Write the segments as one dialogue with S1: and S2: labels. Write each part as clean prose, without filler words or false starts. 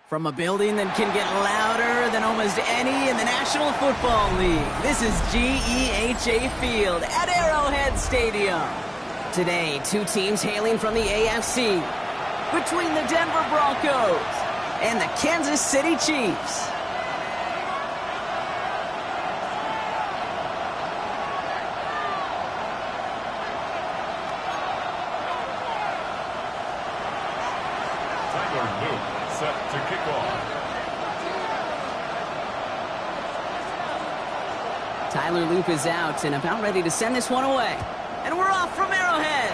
S1: From a building that can get louder than almost any in the National Football League, this is GEHA Field at Arrowhead Stadium. Today, two teams hailing from the AFC, between the Denver Broncos and the Kansas City Chiefs.
S2: Set to kick off.
S1: Tyler Loop is out and about ready to send this one away. And we're off from Arrowhead.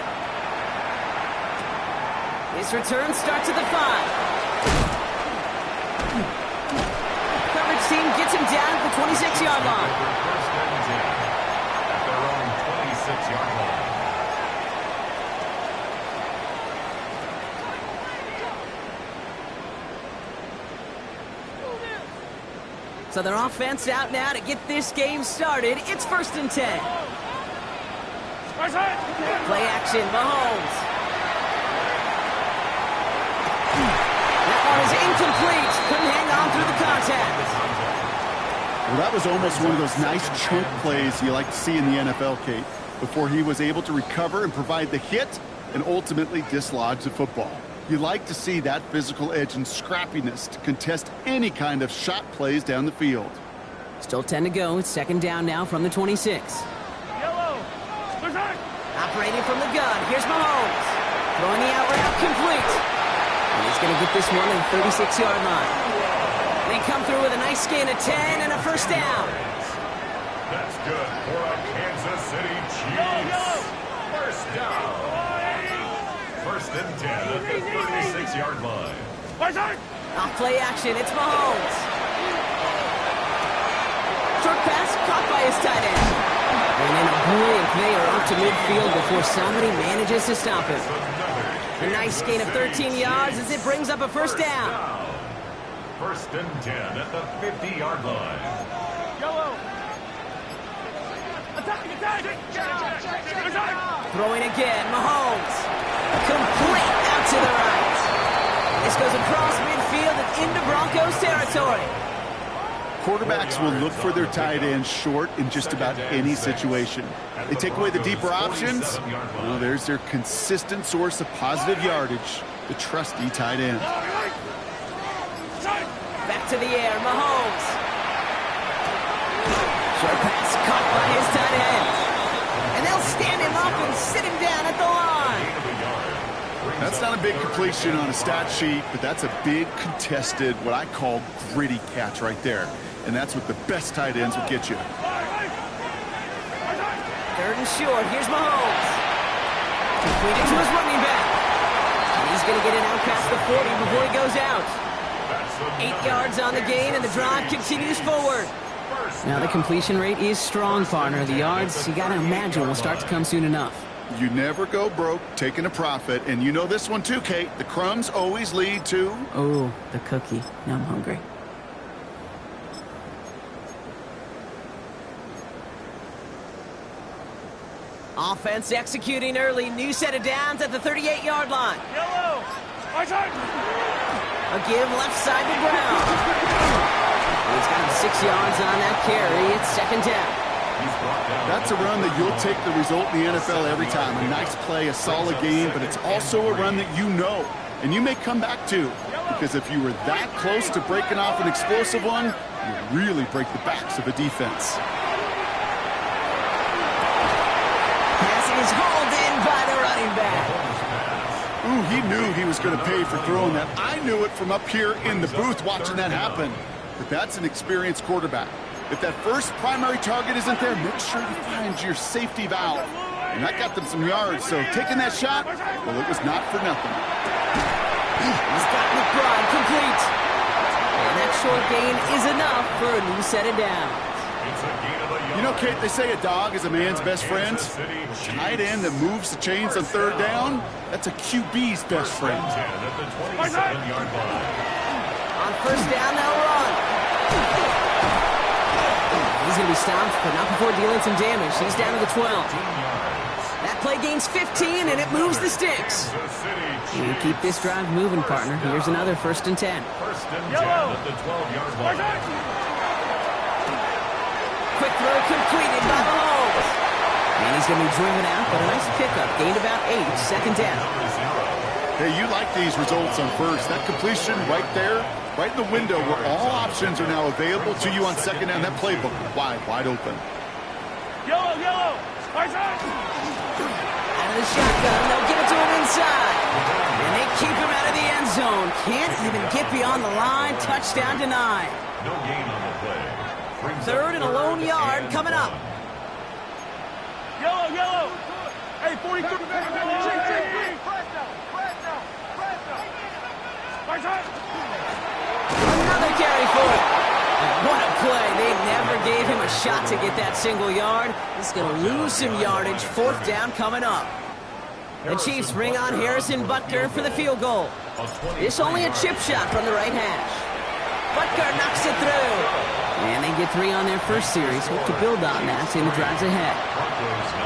S1: His return starts at the 5. Coverage team gets him down at the 26-yard line.
S2: First and 10 at their own 26-yard line.
S1: So their offense out now to get this game started. It's 1st and 10. Play action, Mahomes. That one is incomplete. Couldn't hang on through the contact.
S3: Well, that was almost one of those nice chunk plays you like to see in the NFL, Kate, before he was able to recover and provide the hit and ultimately dislodge the football. You like to see that physical edge and scrappiness to contest any kind of shot plays down the field.
S1: Still 10 to go. It's 2nd down now from the 26. Operating from the gun. Here's Mahomes. Throwing the out route complete. And he's going to get this one at the 36-yard line. They come through with a nice gain of 10 and a 1st down.
S2: That's good for a Kansas City Chiefs. 1st down. 1st and 10 at the 36-yard line.
S1: Off play action, it's Mahomes. Short pass caught by his tight end. And then a brilliant play off to midfield before somebody manages to stop him. A nice gain of 13 yards as it brings up a 1st down.
S2: 1st and 10 at the 50-yard line.
S1: Throwing again, Mahomes. Complete out to the right. This goes across midfield and into Broncos territory.
S3: Quarterbacks will look for their tight ends short in just about any situation. They take away the deeper options. Well, there's their consistent source of positive yardage, the trusty tight end.
S1: Back to the air, Mahomes. Short pass caught by his tight end. And they'll stand him up and sit him down at the line.
S3: That's not a big completion on a stat sheet, but that's a big contested, what I call gritty catch right there. And that's what the best tight ends will get you.
S1: 3rd and short. Here's Mahomes. Completed to his running back. And he's going to get it out past the 40 before he goes out. 8 yards on the gain, and the drive continues forward. Now the completion rate is strong, partner. The yards, you got to imagine, will start to come soon enough.
S3: You never go broke taking a profit, and you know this one too, Kate. The crumbs always lead to...
S1: Oh, the cookie. Now I'm hungry. Offense executing early. New set of downs at the 38-yard line. A give left side to Brown. He's got him 6 yards on that carry. It's 2nd down.
S3: That's a run that you'll take the result in the NFL every time. A nice play, a solid game, but it's also a run that you know, and you may come back to. Because if you were that close to breaking off an explosive one, you really break the backs of a defense.
S1: Pass is hauled in by the running back.
S3: Ooh, he knew he was going to pay for throwing that. I knew it from up here in the booth watching that happen. But that's an experienced quarterback. If that first primary target isn't there, make sure you find your safety valve. And that got them some yards, so taking that shot, well, it was not for nothing.
S1: He's got McBride complete. And that short gain is enough for a new set of downs.
S3: You know, Kate, they say a dog is a man's best friend. A tight end that moves the chains on 3rd down, that's a QB's best friend.
S2: On 1st
S1: down, they'll run. He's going to be stopped, but not before dealing some damage. He's down to the 12. That play gains 15, and it moves the sticks. You keep this drive moving, partner. Here's another 1st and 10.
S2: First and 10 at the 12-yard line.
S1: Quick throw completed by Mahomes. And he's going to be driven out, but a nice pickup. Gained about 8, 2nd down.
S3: Hey, you like these results on first. That completion right there, right in the window where all options are now available to you on 2nd down. That playbook wide open.
S4: Yellow.
S1: Out of the shotgun, they'll give it to him inside. And they keep him out of the end zone. Can't even get beyond the line. Touchdown denied.
S2: No gain on the play. Brings
S1: 3rd and a lone yard coming up.
S4: Yellow. Hey, 42.
S1: Another carry for it. What a play. They never gave him a shot to get that single yard. He's going to lose some yardage. 4th down coming up. The Chiefs bring on Harrison Butker for the field goal. This only a chip shot from the right hash. Butker knocks it through. And they get 3 on their first series. Hope to build on that in the drives ahead.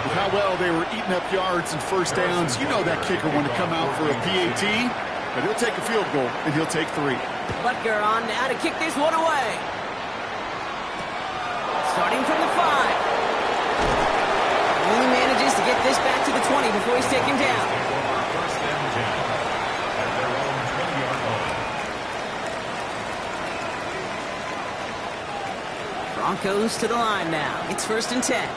S3: With how well they were eating up yards and 1st downs, you know that kicker wanted to come out for a PAT, but he'll take a field goal, and he'll take 3.
S1: Butker on now to kick this one away. Starting from the 5. Only manages to get this back to the 20 before he's taken down.
S2: First and 10 at their own 20-yard line.
S1: Broncos to the line now. It's 1st and 10.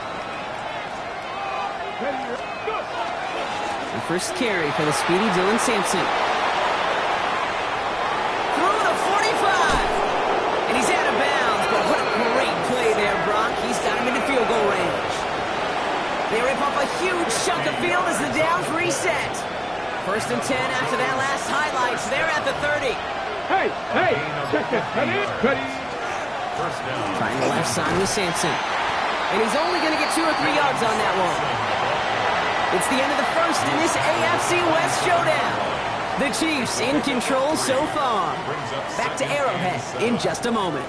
S1: The first carry for the speedy Dylan Sampson. Through the 45. And he's out of bounds, but what a great play there, Brock. He's got him into field goal range. They rip off a huge chunk of field as the downs reset. 1st and 10 after that last highlights. They're at the 30.
S4: Hey, check that. Cut it.
S2: First down.
S1: Trying the left side with Sampson. And he's only going to get 2 or 3 yards on that one. It's the end of the first in this AFC West showdown. The Chiefs in control so far. Back to Arrowhead in just a moment.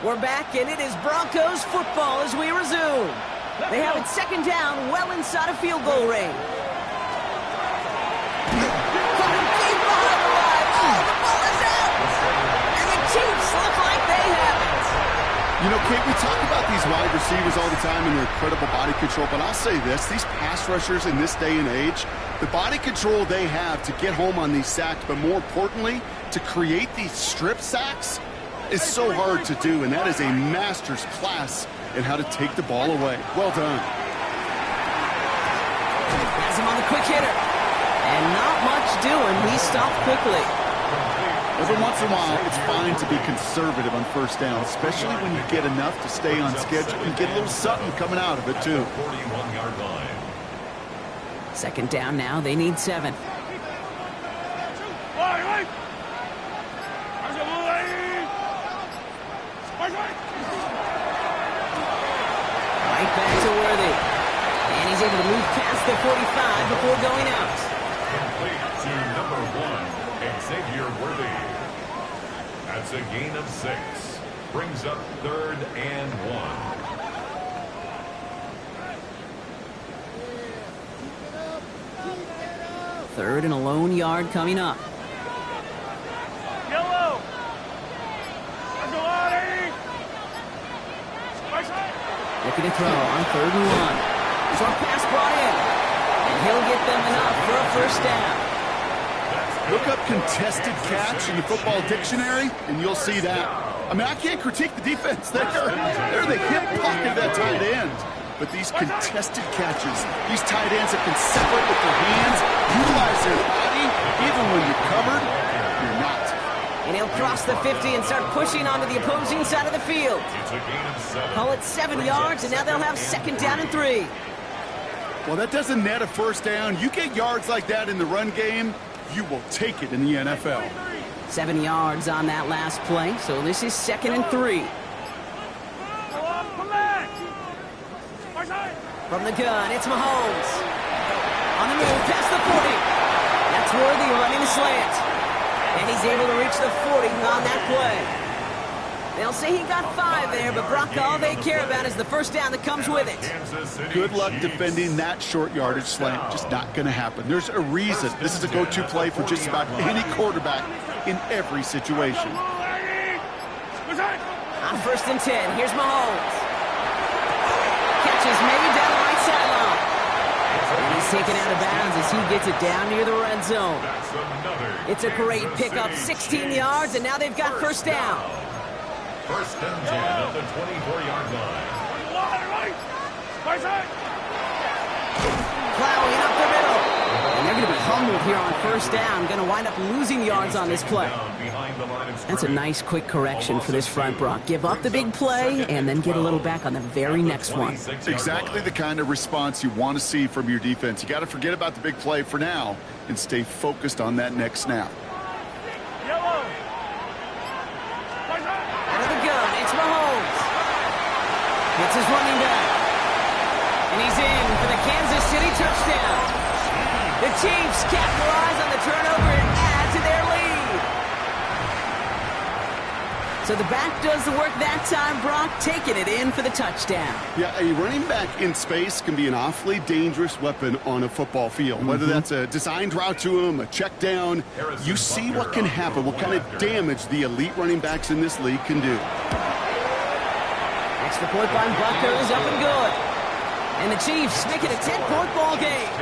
S1: We're back, and it is Broncos football as we resume. They have it 2nd down, well inside of field goal range. Caught him deep behind the line. Oh, the ball is out! And the Chiefs look like they have it.
S3: You know, Kate, we talk about these wide receivers all the time and their incredible body control, but I'll say this, these pass rushers in this day and age, the body control they have to get home on these sacks, but more importantly, to create these strip sacks, is so hard to do, and that is a master's class in how to take the ball away. Well done.
S1: Has him on the quick hitter. And not much doing. He stopped quickly.
S3: Every once in a while, it's fine to be conservative on 1st down, especially when you get enough to stay on schedule and get a little something coming out of it, too.
S2: 41-yard line.
S1: 2nd down now. They need 7. Right back to Worthy. And he's able to move past the 45 before going out.
S2: Complete to number 1, Xavier Worthy. That's a gain of 6. Brings up 3rd and 1.
S1: 3rd and a lone yard coming up.
S4: Yellow.
S1: Looking to throw on 3rd and 1. Short pass brought in. And he'll get them enough for a 1st down.
S3: Look up contested catch in the football dictionary, and you'll see that. I mean, I can't critique the defense. They're the hip pocket of that tight end. But these contested catches, these tight ends that can separate with their hands, utilize their body, even when you're covered, you're not.
S1: And he'll cross the 50 and start pushing onto the opposing side of the field.
S2: It's a gain of 7.
S1: Call it 7 yards, and now they'll have 2nd down and 3.
S3: Well, that doesn't net a 1st down. You get yards like that in the run game, you will take it in the NFL.
S1: 7 yards on that last play, so this is 2nd and 3. From the gun, it's Mahomes. On the move, past the 40. That's Worthy running the slant. And he's able to reach the 40 on that play. They'll say he got 5 there, but Brock, all they care about is the first down that comes with it.
S3: Good luck defending that short yardage slant. Just not going to happen. There's a reason this is a go-to play for just about any quarterback in every situation.
S1: On first and 10, here's Mahomes. Catch is made down the right sideline. And he's taken out of bounds as he gets it down near the red zone. It's a great pickup, 16 yards, and now they've got first down.
S2: First and 10 at the 24-yard line.
S1: Plowing up the middle. And they're going to be humbled here on first down. Going to wind up losing yards on this play. That's a nice quick correction for this front, Brock. Give up the big play and then get a little back on the very next one.
S3: Exactly the kind of response you want to see from your defense. You got to forget about the big play for now and stay focused on that next snap.
S1: Out of the gun, it's Mahomes. It's his running back. And he's in for the Kansas City touchdown. The Chiefs capitalize on the turnover and add to their lead. So the back does the work that time, Brock, taking it in for the touchdown.
S3: Yeah, a running back in space can be an awfully dangerous weapon on a football field. Whether that's a designed route to him, a check down, you see what can happen, what kind of damage the elite running backs in this league can do.
S1: Extra point by Broncos up and good. And the Chiefs make it a 10-point ball game.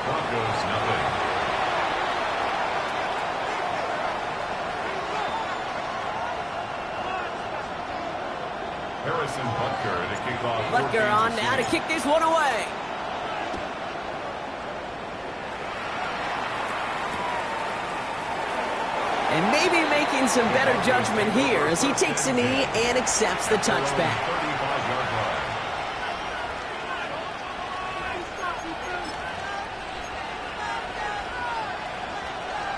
S2: Broncos nothing. Harrison Butker to kick off.
S1: Butker on now to kick this one away. And maybe making some better judgment here as he takes a knee and accepts the touchback.
S2: 35-yard line.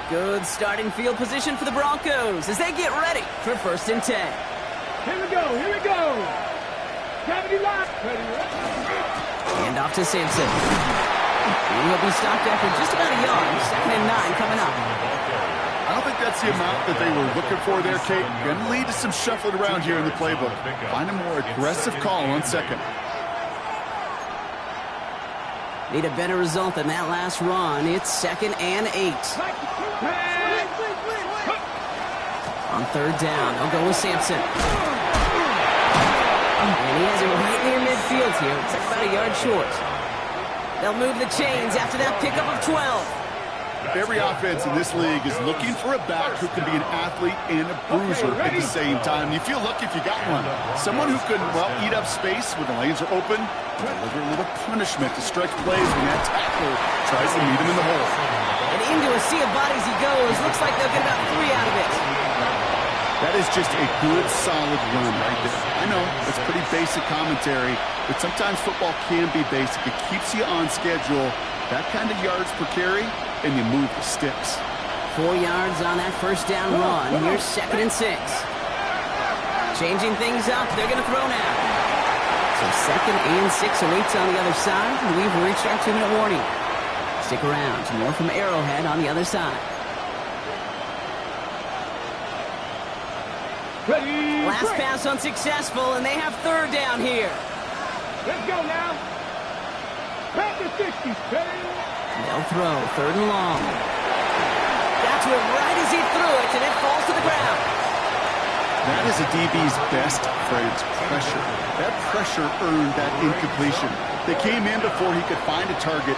S1: Good starting field position for the Broncos as they get ready for first and 10.
S4: Here we go, here we go. Cavity lock.
S1: Hand off to Simpson. And he'll be stopped after just about a yard. Second and 9 coming up.
S3: I don't think that's the amount that they were looking for there, Kate. Going to lead to some shuffling around here in the playbook. Find a more aggressive call on second.
S1: Need a better result than that last run. It's second and 8. On third down, they'll go with Sampson. And he has it right near midfield here. It's like about a yard short. They'll move the chains after that pickup of 12.
S3: Every offense in this league is looking for a back who can be an athlete and a bruiser at the same time. You feel lucky if you got one. Someone who can, well, eat up space when the lanes are open, deliver a little punishment to stretch plays when that tackler tries to meet him in the hole.
S1: And into a sea of bodies he goes. Looks like they'll get about 3 out of it.
S3: That is just a good, solid run right there. I know, it's pretty basic commentary, but sometimes football can be basic. It keeps you on schedule. That kind of yards per carry, and you move the sticks.
S1: 4 yards on that first down run. Here's second and 6. Changing things up, they're going to throw now. So second and 6 awaits on the other side. We've reached our 2-minute warning. Stick around. More from Arrowhead on the other side.
S4: Ready,
S1: Last
S4: break.
S1: pass unsuccessful, and they have third down here.
S4: Let's go now. Back to 60. Ready.
S1: They'll throw third and long. Got to it right as he threw it, and it falls to the ground.
S3: That is a DB's best friend, pressure. That pressure earned that incompletion. They came in before he could find a target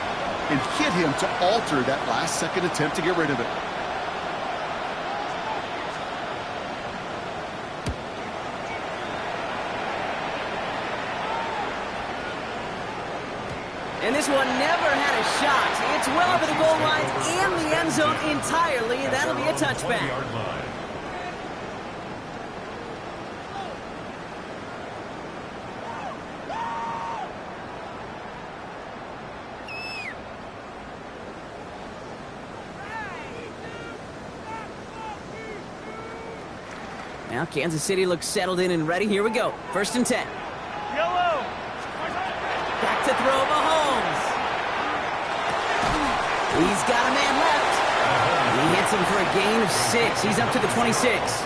S3: and hit him to alter that last-second attempt to get rid of it.
S1: And this one never had a shot. It's well over the goal line and the end zone entirely, and that'll be a touchback. Now Kansas City looks settled in and ready. Here we go. First and 10.
S4: Yellow.
S1: Back to throw, Mahomes. He's got a man left. He hits him for a gain of 6. He's up to the 26.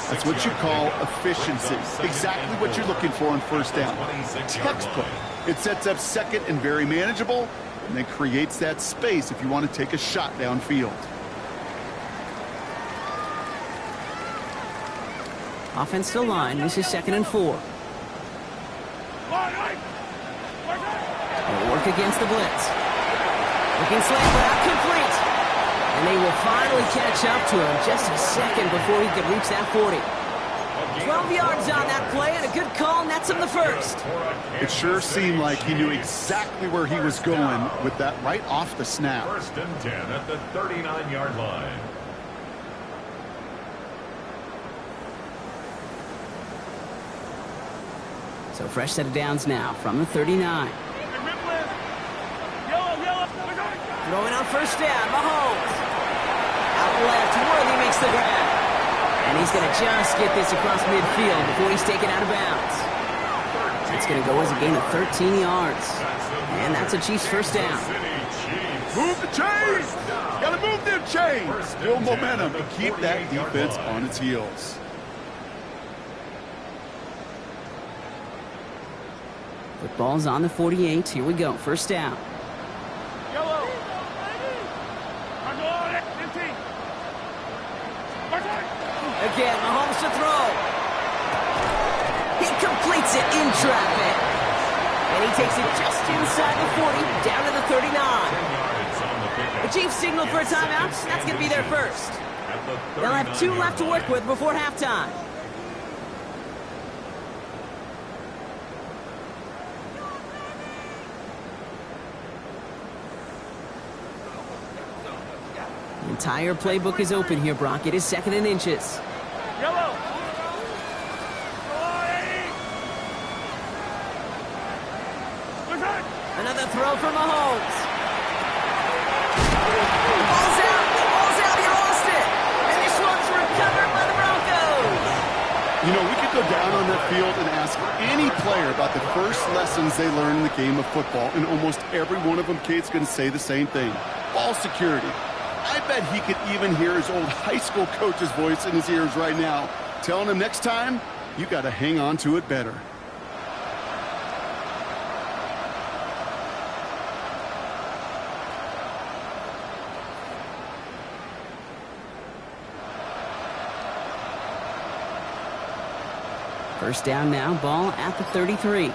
S3: That's what you call efficiency. Exactly what you're looking for on first down. Textbook. It sets up second and very manageable, and then creates that space if you want to take a shot downfield.
S1: Offense still line. This is 2nd and 4. They'll work against the blitz. Looking slant, but out complete. And they will finally catch up to him just a second before he could reach that 40. 12 yards on that play, and a good call nets him the first.
S3: It sure seemed like he knew exactly where he was going with that right off the snap.
S2: 1st and 10 at the 39-yard line.
S1: So fresh set of downs now from the 39. Throwing on first down, Mahomes. Out left, Worthy makes the grab. And he's going to just get this across midfield before he's taken out of bounds. It's going to go as a gain of 13 yards. And that's a Chiefs first down.
S3: Move the chains! Gotta move them chains! Build momentum and keep that defense on its heels.
S1: Football's on the 48. Here we go. First down.
S4: Yellow.
S1: Again, Mahomes to throw. He completes it in traffic. And he takes it just inside the 40, down to the 39. The Chiefs signal for a timeout. That's going to be their first. They'll have 2 left to work with before halftime. The entire playbook is open here, Brock. It is 2nd and inches.
S4: Yellow.
S1: Another throw for Mahomes. Ball's out. He lost it. And this one's recovered by the Broncos.
S3: You know, we could go down on that field and ask any player about the first lessons they learned in the game of football, and almost every one of them, Kate's going to say the same thing. Ball security. I bet he could even hear his old high school coach's voice in his ears right now, telling him next time, you got to hang on to it better.
S1: First down now, ball at the 33.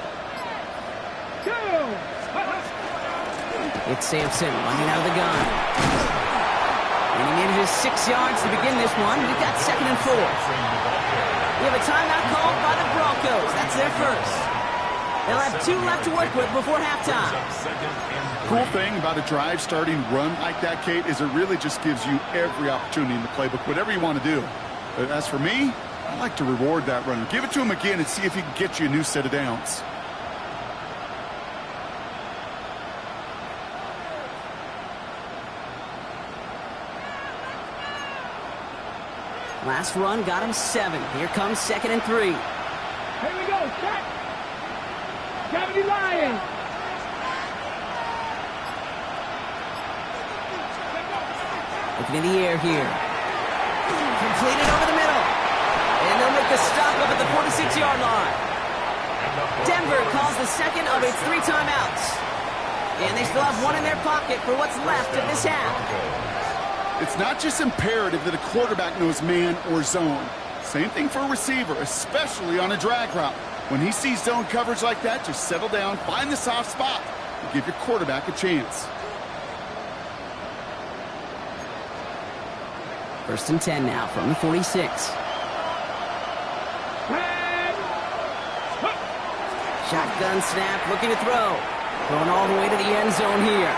S1: It's Sampson running out of the gun. And he manages 6 yards to begin this one. We've got 2nd and 4. We have a timeout called by the Broncos. That's their first. They'll have 2 left to work with before halftime.
S3: Cool thing about a drive starting run like that, Kate, is it really just gives you every opportunity in the playbook, whatever you want to do. But as for me, I like to reward that runner. Give it to him again and see if he can get you a new set of downs.
S1: Last run got him 7. Here comes 2nd and 3.
S4: Here we go. Set. Gravity Lions.
S1: Looking in the air here. Completed over the middle. And they'll make the stop up at the 46-yard line. Denver calls the second of its 3 timeouts. And they still have 1 in their pocket for what's left of this half.
S3: It's not just imperative that a quarterback knows man or zone. Same thing for a receiver, especially on a drag route. When he sees zone coverage like that, just settle down, find the soft spot, and give your quarterback a chance.
S1: 1st and 10 now from the 46. Shotgun snap, looking to throw. Going all the way to the end zone here.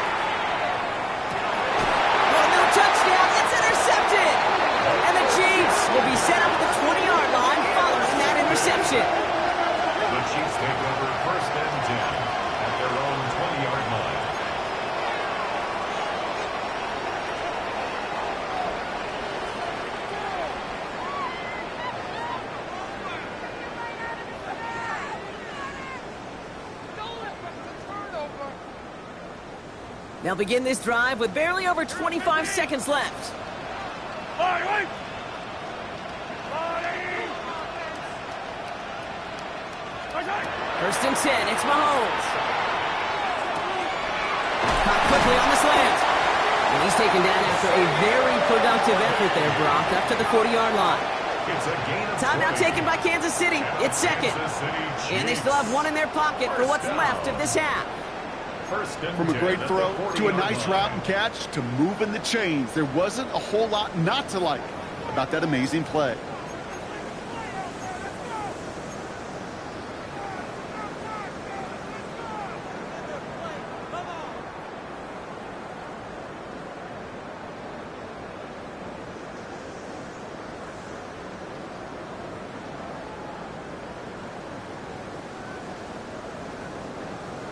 S1: Touchdown, it's intercepted! And the Chiefs will be set up at the 20-yard line following that interception.
S2: The Chiefs take over 1st and 10 at their own 20-yard line.
S1: They'll begin this drive with barely over 25 seconds left. First and 10, it's Mahomes. Caught quickly on the slant. And he's taken down after a very productive effort there, Brock, up to the 40-yard line. Timeout taken by Kansas City. It's second. And they still have one in their pocket for what's left of this half.
S3: From a great throw to a nice route and catch to moving the chains, there wasn't a whole lot not to like about that amazing play.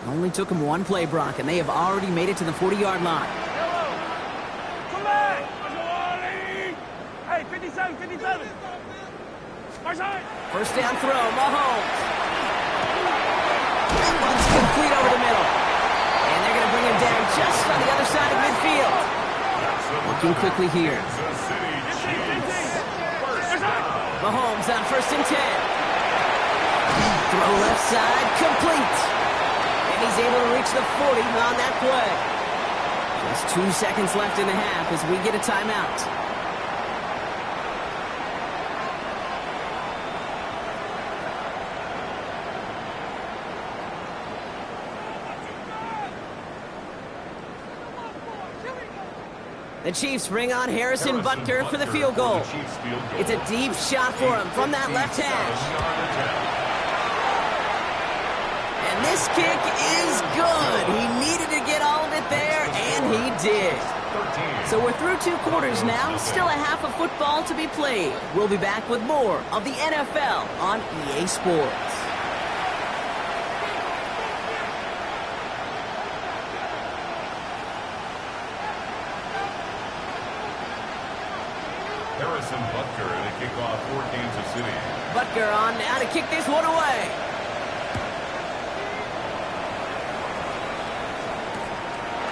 S1: Only took them one play, Brock, and they have already made it to the 40-yard line.
S4: Come back! Hey, 57, 57.
S1: First down throw, Mahomes. One's complete over the middle. And they're going to bring him down just on the other side of midfield. Looking quickly here. Mahomes on first and 10. Throw left side, complete. And he's able to reach the 40 on that play. Just 2 seconds left in the half as we get a timeout. The Chiefs bring on Harrison Butker for the field goal. It's a deep shot for him from that left hash. And this kick is good. He needed to get all of it there, and he did. So we're through 2 quarters now. Still a half of football to be played. We'll be back with more of the NFL on EA Sports.
S2: Harrison Butker to kick off for Kansas City.
S1: Butker on now to kick this one away.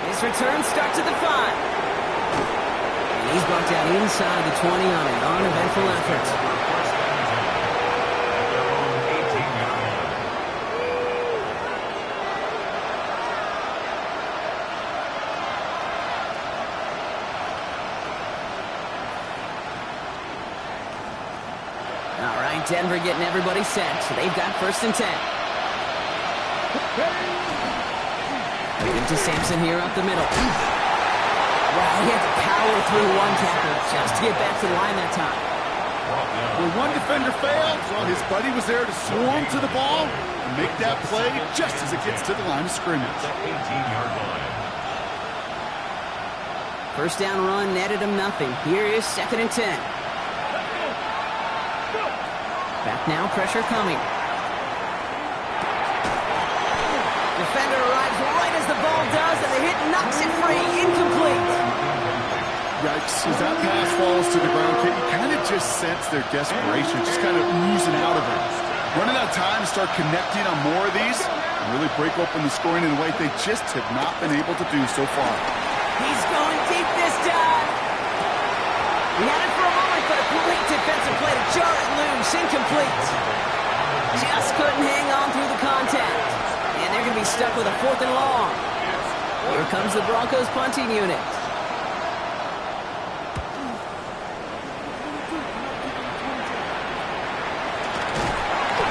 S1: His return starts at the 5. And he's brought down inside the 20 on an uneventful effort. All right, Denver getting everybody set. So they've got first and 10. Into Sampson here up the middle. Wow, he had to power through one tackle just to get back to the line that time.
S3: When one defender failed, well, his buddy was there to swarm to the ball and make that play just as it gets to the line of scrimmage.
S2: 18-yard line.
S1: First down run netted him nothing. Here is second and 10. Back now, pressure coming. Defender arrives right as the ball does, and the hit knocks it free. Incomplete.
S3: Yikes. As that pass falls to the ground, you kind of just sense their desperation, just kind of oozing out of it. Running out of time to start connecting on more of these and really break open the scoring in a way they just have not been able to do so far.
S1: He's going deep this time. He had it for a moment, but a great defensive play to jar it loose. Incomplete. Just couldn't hang on through the contact. And they're going to be stuck with a 4th and long. Here comes the Broncos punting unit.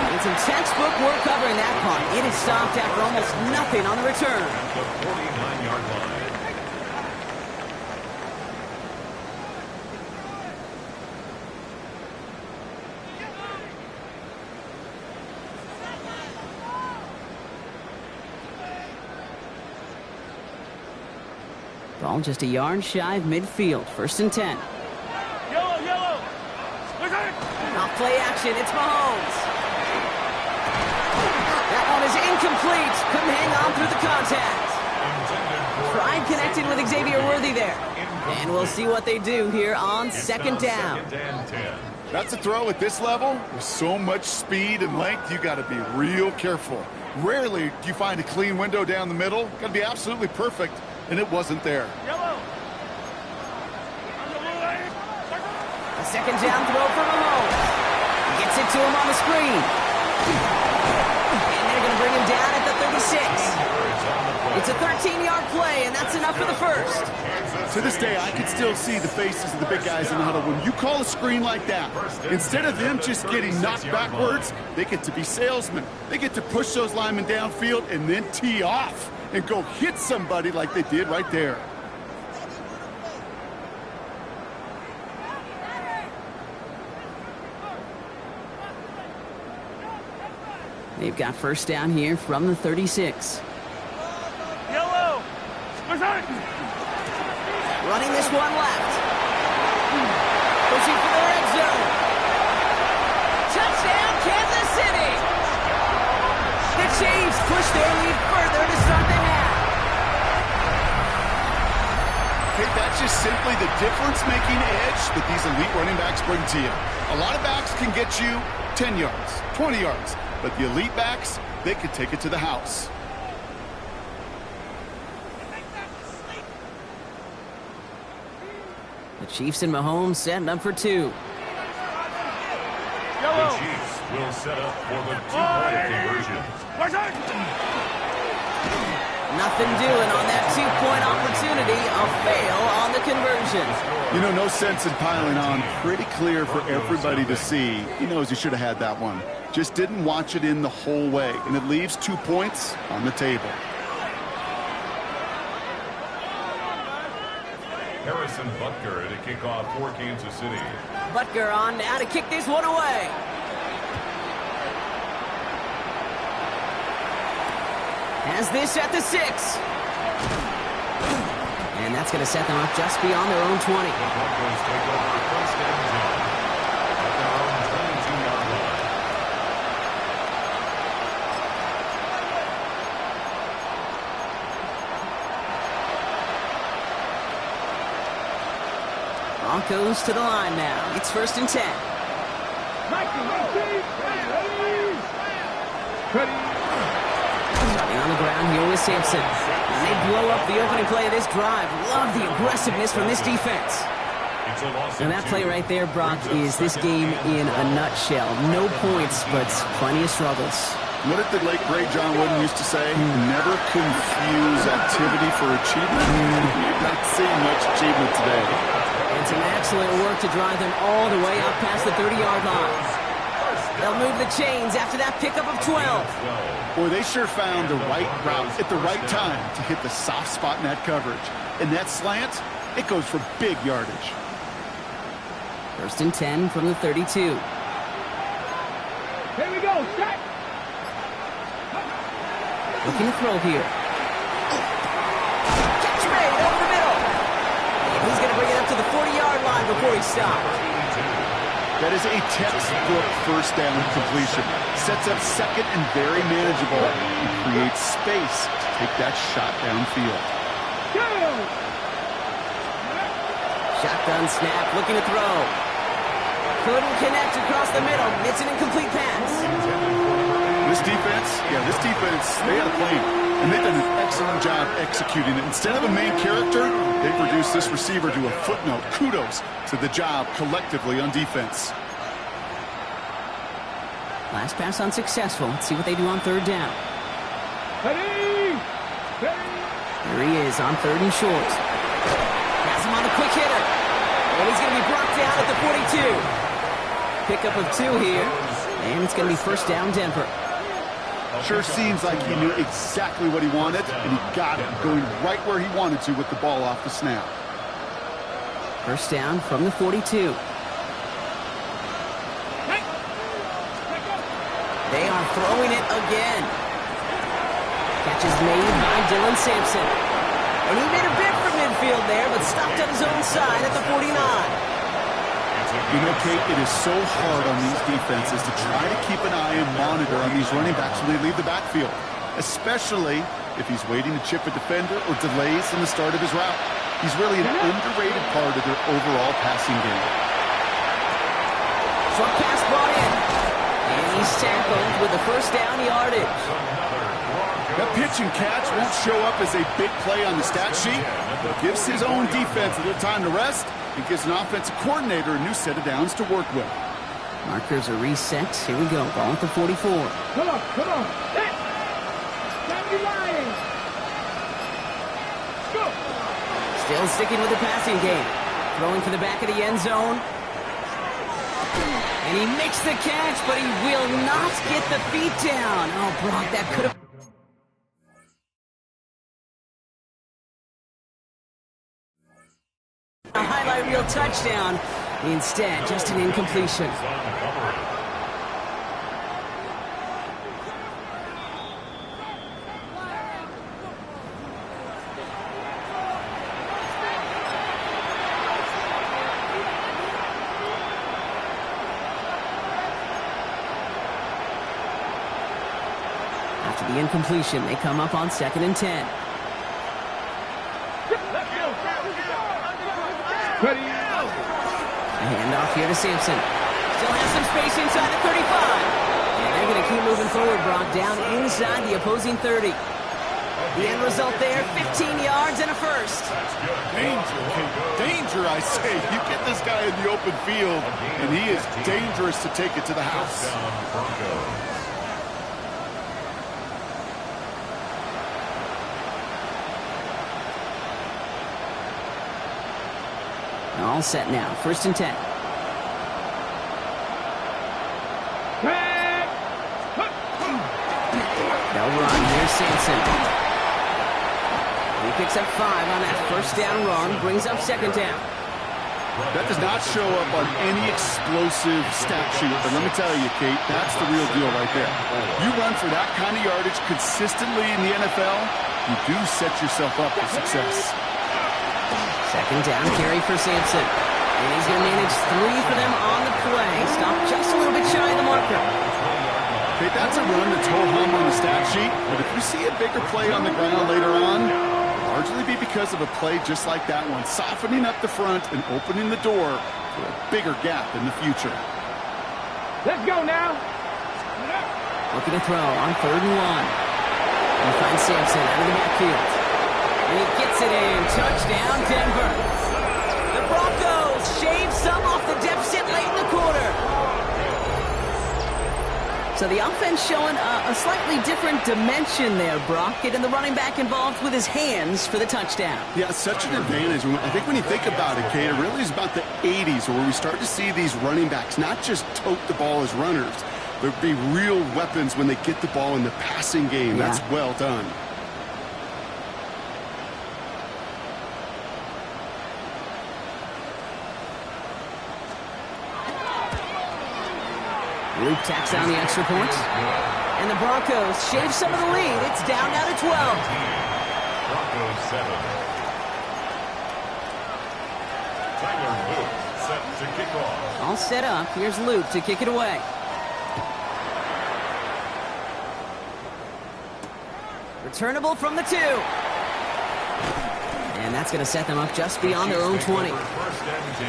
S1: And some textbook work covering that punt. It is stopped after almost nothing on the return.
S2: The 49-yard line.
S1: Ball just a yard shy of midfield. First and 10.
S4: Yellow.
S1: Off play action. It's Mahomes. That one is incomplete. Couldn't hang on through the contact. Tried connecting with Xavier Worthy there. And we'll see what they do here on second down.
S3: That's a throw at this level. With so much speed and length, you got to be real careful. Rarely do you find a clean window down the middle. Got to be absolutely perfect. and it wasn't there.
S1: A second down throw for Mahomes. He gets it to him on the screen. And they're going to bring him down at the 36. It's a 13-yard play, and that's enough for the first.
S3: To this day, I can still see the faces of the big guys in the huddle. When you call a screen like that, instead of them just getting knocked backwards, they get to be salesmen. They get to push those linemen downfield and then tee off and go hit somebody like they did right there.
S1: They've got first down here from the 36.
S4: Yellow.
S1: Running this one left. Pushing for the red zone. Touchdown, Kansas City! The Chiefs push their lead further to start the half.
S3: Okay, that's just simply the difference-making edge that these elite running backs bring to you. A lot of backs can get you 10 yards, 20 yards, but the elite backs, they could take it to the house.
S1: The Chiefs and Mahomes setting up for two.
S2: The Chiefs will set up for the two-point conversion.
S1: Nothing doing on that two-point opportunity. A fail on the conversion.
S3: You know, no sense in piling on. Pretty clear for everybody to see. He knows he should have had that one. Just didn't watch it in the whole way, and it leaves 2 points on the table.
S2: Harrison Butker to kick off for Kansas City.
S1: Butker on now to kick this one away. Has this at the 6. And that's going to set them up just beyond their own 20.
S2: The Broncos take over first and 10 at their own 22-yard line.
S1: Broncos to the line now. It's first and 10. Starting on the ground here with Sampson. And they blow up the opening play of this drive. Love the aggressiveness from this defense. And that play right there, Brock, is this game in a nutshell. No points, but plenty of struggles.
S3: What did the late, great John Wooden used to say? Never confuse activity for achievement. You're not seeing much achievement today.
S1: And some excellent work to drive them all the way up past the 30-yard line. They'll move the chains after that pickup of 12.
S3: Boy, they sure found the right route at the right time to hit the soft spot in that coverage. And that slant, it goes for big yardage.
S1: First and 10 from the 32.
S4: Here we go, set.
S1: Looking to throw here. Catch made over the middle. And he's going to bring it up to the 40-yard line before he stops.
S3: That is a textbook first down completion. Sets up second and very manageable. And creates space to take that shot downfield.
S1: Shotgun snap, looking to throw. Couldn't connect across the middle. It's an incomplete pass.
S3: This defense, they had a plan. And they've done an excellent job executing it. Instead of a main character, they've reduced this receiver to a footnote. Kudos to the job collectively on defense.
S1: Last pass unsuccessful. Let's see what they do on third down.
S4: Ready.
S1: Here he is on third and short. Pass him on a quick hitter. And he's going to be brought down at the 42. Pickup of 2 here. And it's going to be first down Denver.
S3: Sure seems like he knew exactly what he wanted, and he got it, going right where he wanted to with the ball off the snap.
S1: First down from the 42. They are throwing it again. Catch is made by Dylan Sampson. And he made a bid for midfield there, but stopped on his own side at the 49.
S3: You know, Kate, it is so hard on these defenses to try to keep an eye and monitor on these running backs when they leave the backfield, especially if he's waiting to chip a defender or delays in the start of his route. He's really an underrated part of their overall passing game.
S1: Short pass brought in. And he's tackled with the first down yardage.
S3: That pitch and catch won't show up as a big play on the stat sheet, but it gives his own defense a little time to rest and gives an offensive coordinator a new set of downs to work with.
S1: Markers are reset. Here we go. Ball at the 44.
S4: Come on, come on. Stop your lying. Go.
S1: Still sticking with the passing game. Throwing for the back of the end zone. And he makes the catch, but he will not get the feet down. Oh, Brock, that could have... a highlight reel touchdown. Instead, just an incompletion. After the incompletion, they come up on 2nd and 10. A handoff here to Sampson. Still has some space inside the 35. And they're going to keep moving forward, Brock, down inside the opposing 30. The end result there, 15 yards and a first.
S3: Danger, danger, I say. You get this guy in the open field, and he is dangerous to take it to the house.
S1: All set now. 1st and 10. They'll run. Here's Sampson. He picks up 5 on that 1st down run. Brings up 2nd down.
S3: That does not show up on any explosive stat sheet, but let me tell you, Kate, that's the real deal right there. You run for that kind of yardage consistently in the NFL, you do set yourself up for success.
S1: 2nd down carry for Sampson. And he's going to manage 3 for them on the play. Stop just a little bit shy of the marker.
S3: Okay, that's a run that's ho-hum on the stat sheet, but if you see a bigger play on the ground later on, it'll largely be because of a play just like that one, softening up the front and opening the door for a bigger gap in the future.
S4: Let's go now.
S1: Looking to throw on 3rd and 1. And he finds Sampson out of the backfield. And he gets it in. Touchdown, Denver. The Broncos shave some off the deficit late in the quarter. So the offense showing a slightly different dimension there, Brock. Getting the running back involved with his hands for the touchdown.
S3: Yeah, such an advantage. I think when you think about it, Kate, it really is about the 80s where we start to see these running backs not just tote the ball as runners, but be real weapons when they get the ball in the passing game. Yeah. That's well done.
S1: Luke tacks on the extra point. And the Broncos shave some of the lead. It's down now to 12.
S2: Broncos 7. Tyler Luke set to kick off.
S1: All set up. Here's Luke to kick it away. Returnable from the 2. And that's going to set them up just beyond their own 20.
S2: 1st and 10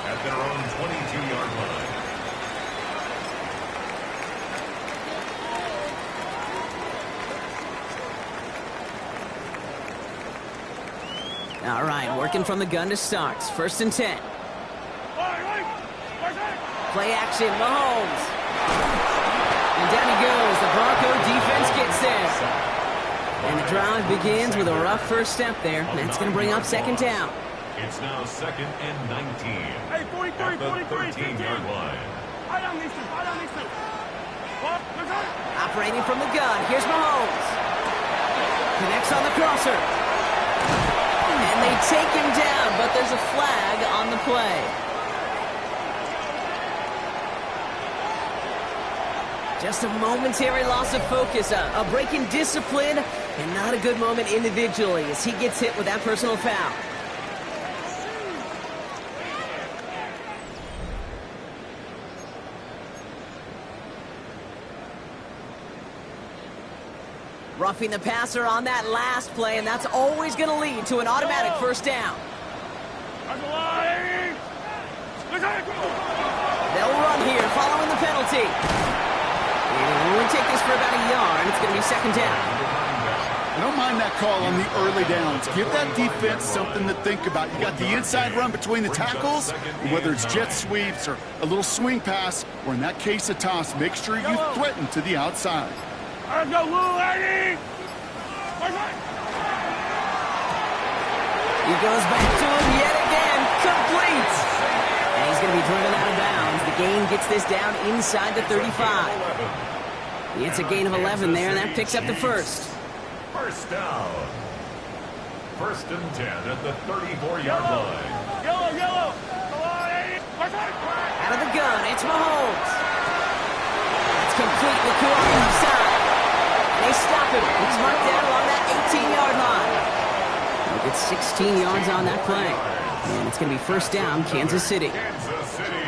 S2: at their own 22-yard line.
S1: All right, working from the gun to start. 1st and 10. Play action, Mahomes. And down he goes. The Bronco defense gets there. And the drive begins with a rough first step there. That's going to bring up 2nd down.
S2: It's now 2nd and 19.
S4: Hey, 43,
S2: at the
S4: 43,
S2: 13-yard line.
S1: Operating from the gun. Here's Mahomes. Connects on the crosser. And they take him down, but there's a flag on the play. Just a momentary loss of focus, a break in discipline, and not a good moment individually as he gets hit with that personal foul. Roughing the passer on that last play, and that's always going to lead to an automatic 1st down. They'll run here following the penalty. And we'll only take this for about a yard. It's going to be 2nd down.
S3: I don't mind that call on the early downs. Give that defense something to think about. You got the inside run between the tackles, and whether it's jet sweeps or a little swing pass, or in that case a toss, make sure you threaten to the outside.
S4: Let's go, Lou, Eddie!
S1: He goes back to him yet again. Complete. And he's going to be driven out of bounds. The gain gets this down inside the 35. It's a gain of 11 there, and that picks up the first.
S2: First down. First and 10 at the 34-yard line.
S4: Yellow! Come on, Eddie!
S1: Out of the gun, it's Mahomes. It's complete with two on the side. And they stop him. He's marked down along that 18-yard line. He gets 16 yards on that play. And it's going to be first down, Kansas City.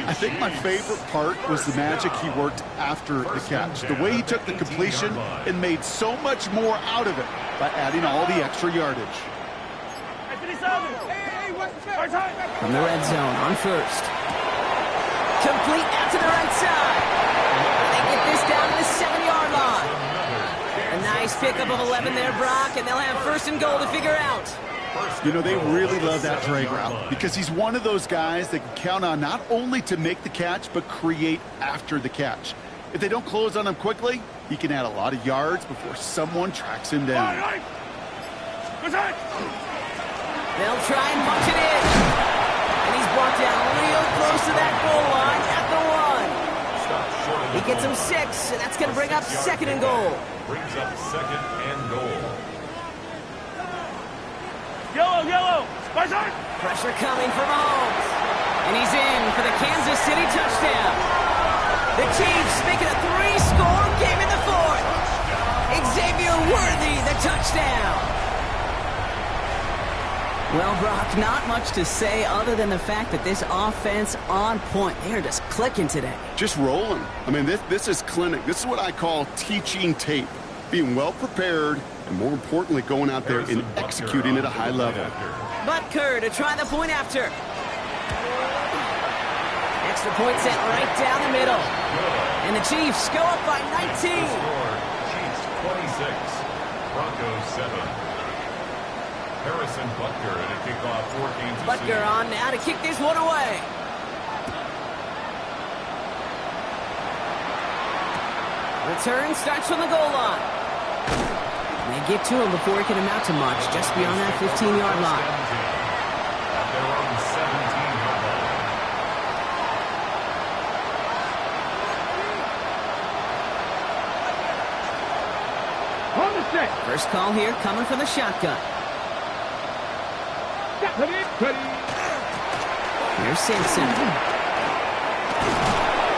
S3: I think my favorite part was the magic he worked after the catch. The way he took the completion and made so much more out of it by adding all the extra yardage.
S1: From the red zone on first. Complete out to the right side. They get this down to the 7-yard line. A nice pickup of 11 there, Brock, and they'll have first and goal to figure out.
S3: You know, they really love that drag route because he's one of those guys that can count on not only to make the catch, but create after the catch. If they don't close on him quickly, he can add a lot of yards before someone tracks him down.
S1: They'll try and punch it in. And he's brought down real close to that goal line at the 1. He gets him 6, and that's going to bring up second and goal.
S2: Brings up second and goal.
S4: Yellow!
S1: Pressure coming for Mahomes. And he's in for the Kansas City touchdown. The Chiefs make it a 3-score game in the 4th. Xavier Worthy, the touchdown. Well, Brock, not much to say other than the fact that this offense on point. They're just clicking today.
S3: Just rolling. I mean, this is clinic. This is what I call teaching tape. Being well prepared, and more importantly, going out there and executing at a high level.
S1: Butker to try the point after. Extra point set right down the middle. And the Chiefs go up by 19.
S2: Chiefs 26, Broncos 7. Harrison Butker at a kickoff for Kansas City.
S1: Butker on now to kick this one away. Return starts from the goal line. They get to him before it can amount to much, just beyond that 15-yard line.
S2: At their own 17-yard line.
S4: On the set.
S1: First call here coming from the shotgun.
S4: Ready.
S1: Here's Simpson.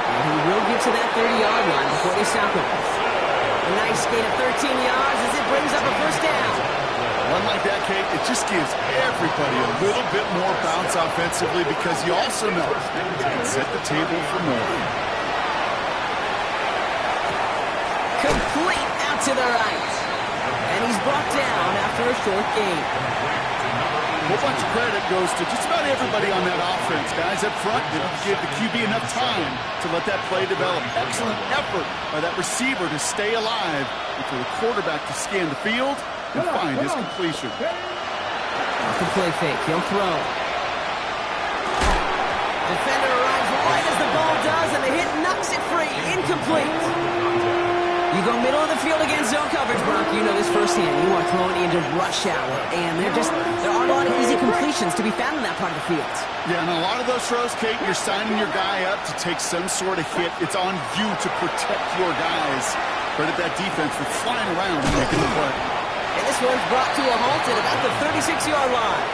S1: And he will get to that 30-yard line before they stop him. A nice gain of 13 yards as it brings up a first down.
S3: One like that, Kate, it just gives everybody a little bit more bounce offensively because you also know you can set the table for more.
S1: Complete out to the right. And he's brought down after a short gain.
S3: A whole bunch of credit goes to just about everybody on that offense. Guys up front didn't give the QB enough time to let that play develop. Excellent effort by that receiver to stay alive and for the quarterback to scan the field and find his completion.
S1: Off the play fake, he'll throw. Defender arrives right as the ball does, and the hit knocks it free. Incomplete. You go middle of the field against zone coverage, Brock. You know this firsthand. You are throwing into rush hour, and there aren't a lot of easy completions to be found in that part of the field.
S3: Yeah, and a lot of those throws, Kate, you're signing your guy up to take some sort of hit. It's on you to protect your guys. Credit that defense for flying around and making the play.
S1: And this one's brought to a halt at about the 36-yard line.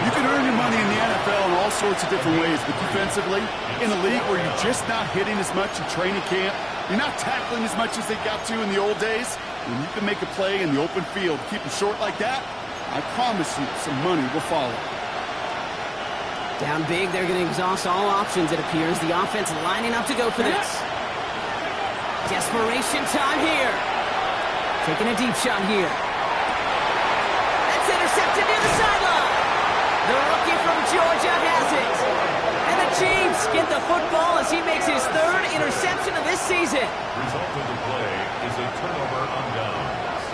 S3: You can earn your money in the NFL in all sorts of different ways, but defensively, in a league where you're just not hitting as much in training camp, you're not tackling as much as they got to in the old days, when you can make a play in the open field, keep it short like that, I promise you some money will follow.
S1: Down big, they're going to exhaust all options, it appears. The offense lining up to go for this. Desperation time here. Taking a deep shot here. That's intercepted near the sideline. The rookie from Georgia has it. And the Chiefs get the football as he makes his 3rd interception of this season.
S2: Result of the play is a turnover on downs.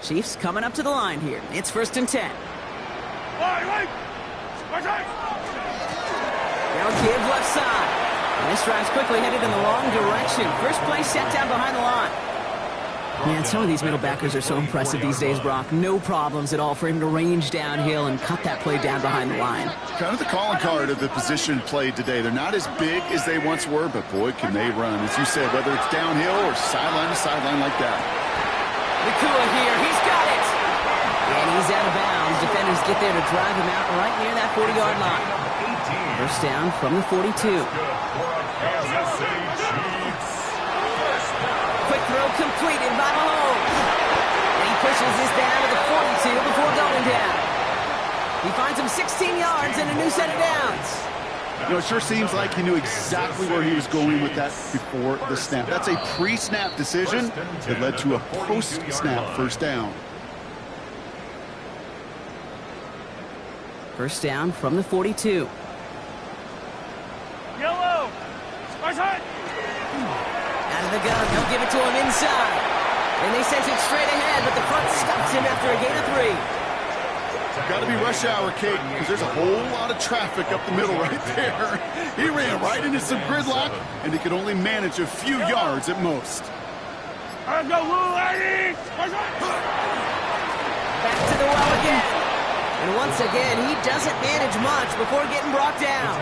S1: Chiefs coming up to the line here. It's 1st and 10. They'll give left side. And this drive's quickly headed in the wrong direction. First play set down behind the line. Man, some of these middle backers are so impressive these days, Brock. No problems at all for him to range downhill and cut that play down behind the line.
S3: Kind of the calling card of the position played today. They're not as big as they once were, but boy, can they run. As you said, whether it's downhill or sideline to sideline like that.
S1: Nakua here, he's got it! And he's out of bounds. Defenders get there to drive him out right near that 40-yard line. First down from the 42. Quick throw completed by Mahomes. And he pushes this down to the 42 before going down. He finds him 16 yards and a new set of downs.
S3: You know, it sure seems like he knew exactly where he was going with that before the snap. That's a pre-snap decision that led to a post-snap first down.
S1: First down from the 42.
S4: Yellow. Spice hot.
S1: Out of the gun, they'll give it to him inside. And they sent it straight ahead, but the front stops him after a gain of 3.
S3: Got to be rush hour, Kate, because there's a whole lot of traffic up the middle right there. He ran right into some gridlock, and he could only manage a few yards at most.
S4: Let's go, Lou, Eddie.
S1: Back to the well again. And once again, he doesn't manage much before getting brought down.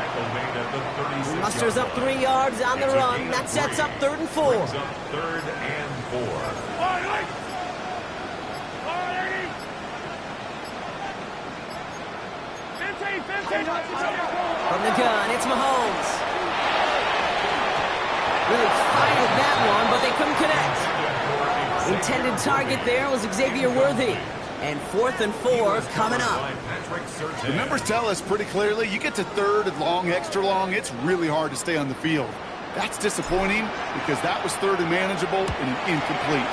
S1: He musters up 3 yards on the run. That sets up 3rd and 4.
S2: 3rd and 4.
S1: From the gun, it's Mahomes. Really fired that one, but they couldn't connect. Intended target there was Xavier Worthy. And 4th and 4 coming up.
S3: The numbers tell us pretty clearly, you get to 3rd and long, extra long, it's really hard to stay on the field. That's disappointing because that was 3rd and manageable and an incomplete.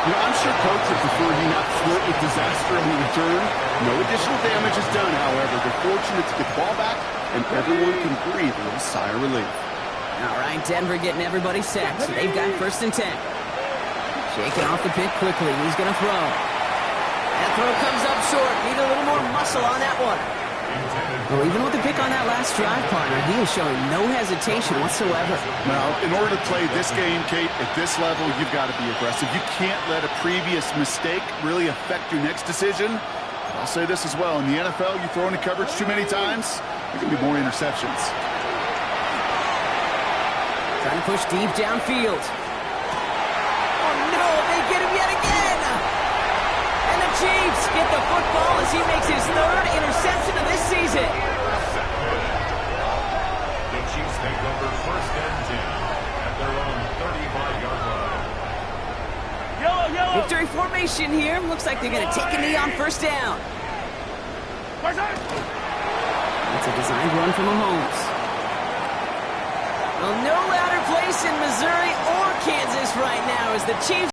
S3: You know, I'm sure coach would prefer he not flirt with disaster on the return. No additional damage is done, however. They're fortunate to get the ball back, and everyone can breathe a little sigh of relief.
S1: All right, Denver getting everybody set. So they've got 1st and 10. Shaking off the pick quickly. He's going to throw. That throw comes up short. Need a little more muscle on that one. Well, even with the pick on that last drive, partner, he was showing no hesitation whatsoever.
S3: Now, in order to play this game, Kate, at this level, you've got to be aggressive. You can't let a previous mistake really affect your next decision. But I'll say this as well. In the NFL, you throw into coverage too many times, there can be more interceptions.
S1: Trying to push deep downfield. Oh, no, they get him yet again. And the Chiefs get the football as he makes his 3rd interception of this season.
S2: The Chiefs take over 1st and 10 at their own 35-yard line.
S4: Yellow.
S1: Victory formation here. Looks like they're going to take a knee on 1st down. It's a designed run from Mahomes. Well, no louder place in Missouri or Kansas right now as the Chiefs